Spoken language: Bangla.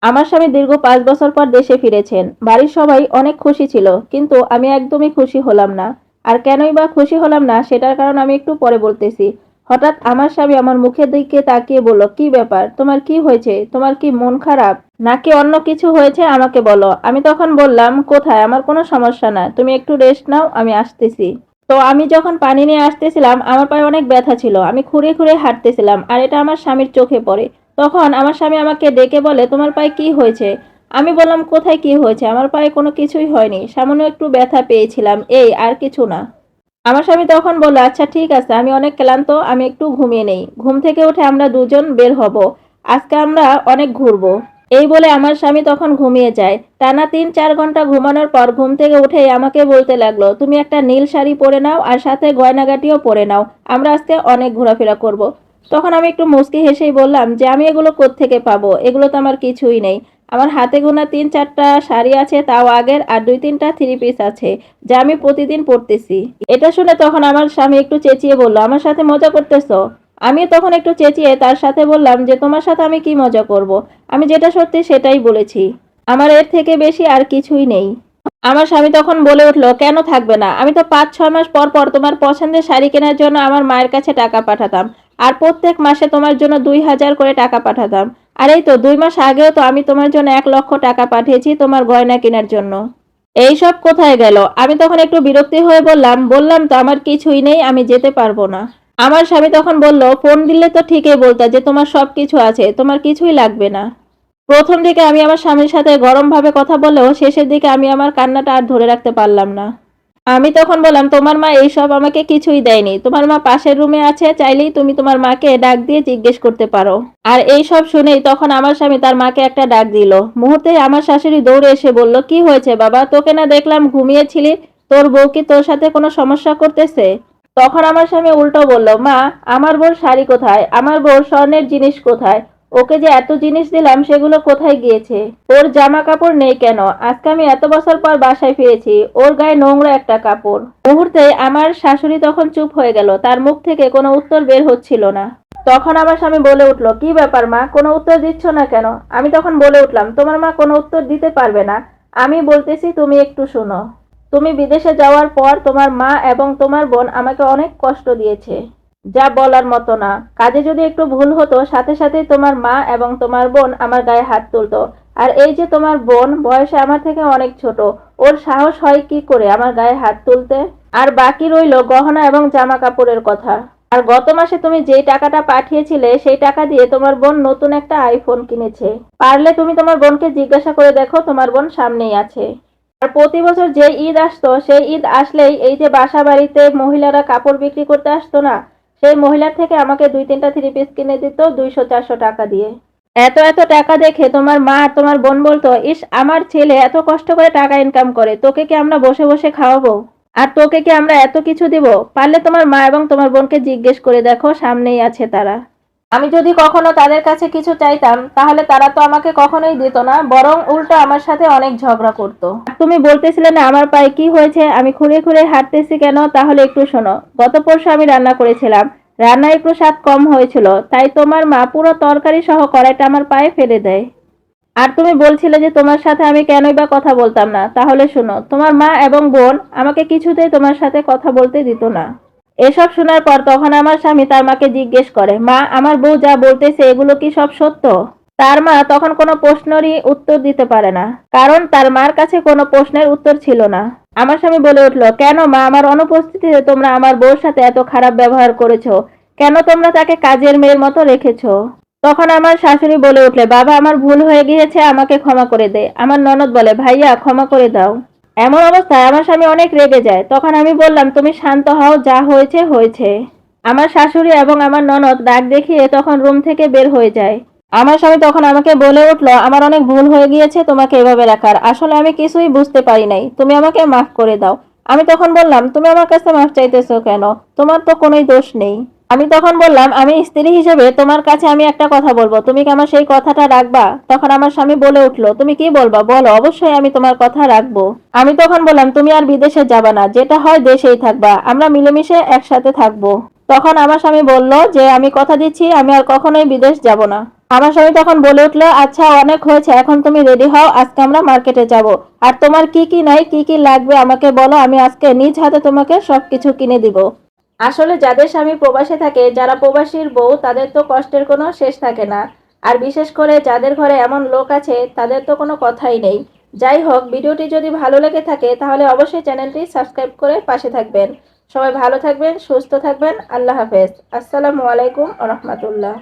আমার স্বামী দীর্ঘ ৫ বছর পর দেশে ফিরেছেন। বাড়ির সবাই অনেক খুশি ছিল। কিন্তু আমি একদমই খুশি হলাম না। আর কেনই বা খুশি হলাম না সেটার কারণ আমি একটু পরে বলতেছি। হঠাৎ আমার স্বামী আমার মুখের দিকে তাকিয়ে বলল, "কি ব্যাপার? তোমার কি হয়েছে? তোমার কি মন খারাপ? নাকি অন্য কিছু হয়েছে আমাকে বলো।" আমি তখন বললাম, "কোথায়? আমার কোনো সমস্যা না। তুমি একটু রেস্ট নাও, আমি আসতেছি।" তো আমি যখন পানি নিয়ে আসতেছিলাম আমার পায়ে অনেক ব্যথা ছিল। আমি খুঁড়িয়ে, খুঁড়িয়ে হাঁটতেছিলাম। আর এটা আমার স্বামীর চোখে পড়ে। তখন আমার স্বামী আমাকে ডেকে বলে, "তোমার পায়ে কি হয়েছে?" আমি বললাম, "কোথায় কি হয়েছে? আমার পায়ে কোনো কিছুই হয়নি। সামান্য একটু ব্যথা পেয়েছিলাম। এই আর কিছু না।" আমার স্বামী তখন বলল, "আচ্ছা ঠিক আছে, আমি অনেক ক্লান্ত, আমি একটু ঘুমিয়ে নেই। ঘুম থেকে উঠে আমরা দুজন বের হব। আজকে আমরা অনেক ঘুরবো।" এই বলে আমার স্বামী তখন ঘুমিয়ে যায়। টানা ৩-৪ ঘন্টা ঘুমানোর পর ঘুম থেকে উঠেই আমাকে বলতে লাগলো, "তুমি একটা নীল শাড়ি পরে নাও আর সাথে গয়নাগাটিও পরে নাও। আমরা আজকে অনেক ঘোরাফেরা করব।" তখন আমি একটু মুচকি হেসেই বললাম যে, "আমি এগুলো কোত্থেকে পাবো? এগুলো তো আমার কিছুই নেই। আমার হাতে গোনা ৩-৪ টা শাড়ি আছে, তাও আগের, আর ২-৩ টা থ্রি পিস আছে, যা আমি প্রতিদিন পরতেছি।" এটা শুনে তখন আমার স্বামী একটু চেঁচিয়ে বলল, "আমার সাথে মজা করতেছো?" আমিও তখন একটু চেঁচিয়ে তার সাথে বললাম যে, "তোমার সাথে আমি কি মজা করব? আমি যেটা সত্যি সেটাই বলেছি। আমার এর থেকে বেশি আর কিছুই নেই।" আমার স্বামী তখন বলে উঠল, "কেন থাকবে না? আমি তো ৫-৬ মাস পর পর তোমার পছন্দের শাড়ি কেনার জন্য আমার মায়ের কাছে টাকা পাঠাতাম। আর প্রত্যেক মাসে তোমার জন্য ২,০০০ করে টাকা পাঠাতাম। আর এই তো ২ মাস আগেও তো আমি তোমার জন্য ১,০০,০০০ টাকা পাঠিয়েছি তোমার গয়না কেনার জন্য। এইসব কোথায় গেল?" আমি তখন একটু বিরক্তি হয়ে বললাম তো আমার কিছুই নেই, আমি যেতে পারবো না।" আমার স্বামী তখন বলল, "ফোন দিলে তো ঠিকই বলতা যে তোমার সবকিছু আছে, তোমার কিছুই লাগবে না।" ১ম দিকে আমি আমার স্বামীর সাথে গরমভাবে কথা বললেও শেষের দিকে আমি আমার কান্নাটা আর ধরে রাখতে পারলাম না। আমি তখন বললাম, "তোমার মা এইসব আমাকে কিছুই দেয়নি। তোমার মা পাশের রুমে আছে, চাইলেই তুমি তোমার মাকে ডাক দিয়ে জিজ্ঞেস করতে পারো।" আর এইসব শুনেই তখন আমার স্বামী তার মাকে একটা ডাক দিল। মুহূর্তেই আমার শাশুড়ি দৌড়ে এসে বলল, "কি হয়েছে বাবা? তোকে না দেখলাম ঘুমিয়েছিলি? তোর বউ কি তোর সাথে কোনো সমস্যা করতেছে?" তখন আমার স্বামী উল্টো বলল, "মা, আমার বউর শাড়ি কোথায়? আমার বউর স্বর্ণের জিনিস কোথায়? ওকে যে এত জিনিস দিলাম সেগুলো কোথায় গিয়েছে? ওর জামা কাপড় নেই কেন? আজকে আমি এত বছর পর বাসায় ফিরেছি, ওর গায়ে নোংরা একটা কাপড়।" মুহূর্তে আমার শাশুড়ি তখন চুপ হয়ে গেল। তার মুখ থেকে কোনো উত্তর বের হচ্ছিল না। তখন আমার স্বামী বলে উঠল, "কি ব্যাপার মা, কোনো উত্তর দিচ্ছ না কেন?" আমি তখন বলে উঠলাম, "তোমার মা কোনো উত্তর দিতে পারবে না। আমি বলতেছি, তুমি একটু শোনো। তুমি বিদেশে যাওয়ার পর তোমার মা এবং তোমার বোন আমাকে অনেক কষ্ট দিয়েছে, যা বলার মতো না। কাজে যদি একটু ভুল হতো সাথে সাথেই তোমার মা এবং তোমার বোন আমার গায়ে হাত তুলতো। আর এই যে তোমার বোন বয়সে আমার থেকে অনেক ছোট, ওর সাহস হয় কি করে আমার গায়ে হাত তুলতে? আর বাকি রইল গহনা এবং জামা কাপড়ের কথা। আর গত মাসে তুমি যেই টাকাটা পাঠিয়েছিলে সেই টাকা দিয়ে তোমার বোন নতুন একটা আইফোন কিনেছে। পারলে তুমি তোমার বোনকে জিজ্ঞাসা করে দেখো, তোমার বোন সামনেই আছে। আর প্রতি বছর যে ঈদ আসতো সেই ঈদ আসলেই এই যে বাসা বাড়িতে মহিলারা কাপড় বিক্রি করতে আসতো না, সেই মহিলার থেকে আমাকে ২-৩টা থ্রি পিস কিনে দিত ২০০-৪০০ টাকা দিয়ে। এত এত টাকা দেখে তোমার মা আর তোমার বোন বলতো, "ইস, আমার ছেলে এত কষ্ট করে টাকা ইনকাম করে, তোকে কি আমরা বসে বসে খাওয়াবো? আর তোকে কি আমরা এত কিছু দিব?" পারলে তোমার মা এবং তোমার বোনকে জিজ্ঞেস করে দেখো, সামনেই আছে তারা। আমি যদি কখনো তাদের কাছে কিছু চাইতাম তাহলে তারা তো আমাকে কখনোই দিত না, বরং উল্টো আমার সাথে অনেক ঝগড়া করত। আর তুমি বলতেছিলে না আমার পায়ে কি হয়েছে, আমি খুঁড়ে খুঁড়ে হাঁটতেছি কেন? তাহলে একটু শোনো। গত পরশু আমি রান্না করেছিলাম। রান্নায় একটু স্বাদ কম হয়েছিল, তাই তোমার মা পুরো তরকারি সহ কড়াইটা আমার পায়ে ফেলে দেয়। আর তুমি বলছিলে যে তোমার সাথে আমি কেনই বা কথা বলতাম না। তাহলে শোনো, তোমার মা এবং বোন আমাকে কিছুতেই তোমার সাথে কথা বলতে দিত না। এসব শোনার পর তখন আমার স্বামী তার মাকে জিজ্ঞেস করে, "মা, আমার বউ যা বলতেছে এগুলো কি সব সত্য?" তার মা তখন কোনো প্রশ্নেরই উত্তর দিতে পারে না, কারণ তার মার কাছে কোনো প্রশ্নের উত্তর ছিল না। আমার স্বামী বলে উঠল, "কেন মা, আমার অনুপস্থিতিতে তোমরা আমার বউর সাথে এত খারাপ ব্যবহার করেছো? কেন তোমরা তাকে কাজের মেয়ের মতো রেখেছো?" তখন আমার শাশুড়ি বলে উঠলে, "বাবা, আমার ভুল হয়ে গিয়েছে, আমাকে ক্ষমা করে দে।" আমার ননদ বলে, "ভাইয়া, ক্ষমা করে দাও।" এমন অবস্থায় আমার স্বামী অনেক রেগে যায়। তখন আমি বললাম, "তুমি শান্ত হও, যা হয়েছে হয়েছে।" আমার শাশুড়ি এবং আমার ননদ রাগ দেখিয়ে তখন রুম থেকে বের হয়ে যায়। আমার স্বামী তখন আমাকে বলে উঠল, "আমার অনেক ভুল হয়ে গিয়েছে তোমাকে এভাবে রাখার। আসলে আমি কিছুই বুঝতে পারি নাই। তুমি আমাকে মাফ করে দাও।" আমি তখন বললাম, "তুমি আমার কাছে মাফ চাইতেছো কেন? তোমার তো কোনোই দোষ নেই।" আমি তখন বললাম, "আমি স্ত্রী হিসেবে তোমার কাছে আমি একটা কথা বলবো, তুমি কি আমার সেই কথাটা রাখবা?" তখন আমার স্বামী বলে উঠল, "তুমি কি বলবা বলো, অবশ্যই আমি তোমার কথা রাখবো।" আমি তখন বললাম, "তুমি আর বিদেশে যাবা না, যেটা হয় দেশেই থাকবা, আমরা মিলেমিশে একসাথে থাকবো।" তখন আমার স্বামী বলল যে, "আমি কথা দিচ্ছি আমি আর কখনোই বিদেশ যাব না।" আমার স্বামী তখন বলে উঠলো, আচ্ছা অনেক হয়েছে, এখন তুমি রেডি হও, আজকে আমরা মার্কেটে যাব। আর তোমার কি কি নাই, কি কি লাগবে আমাকে বলো, আমি আজকে নিজ হাতে তোমাকে সবকিছু কিনে দিব। আসলে যাদের স্বামী প্রবাসে থাকে, যারা প্রবাসীর বউ, তাদের তো কষ্টের কোনো শেষ থাকে না। আর বিশেষ করে যাদের ঘরে এমন লোক আছে, তাদের তো কোনো কথাই নেই। যাই হোক, ভিডিওটি যদি ভালো লেগে থাকে তাহলে অবশ্যই চ্যানেলটি সাবস্ক্রাইব করে পাশে থাকবেন। সবাই ভালো থাকবেন, সুস্থ থাকবেন। আল্লাহ হাফেজ। আসসালামু আলাইকুম ওয়া রাহমাতুল্লাহ।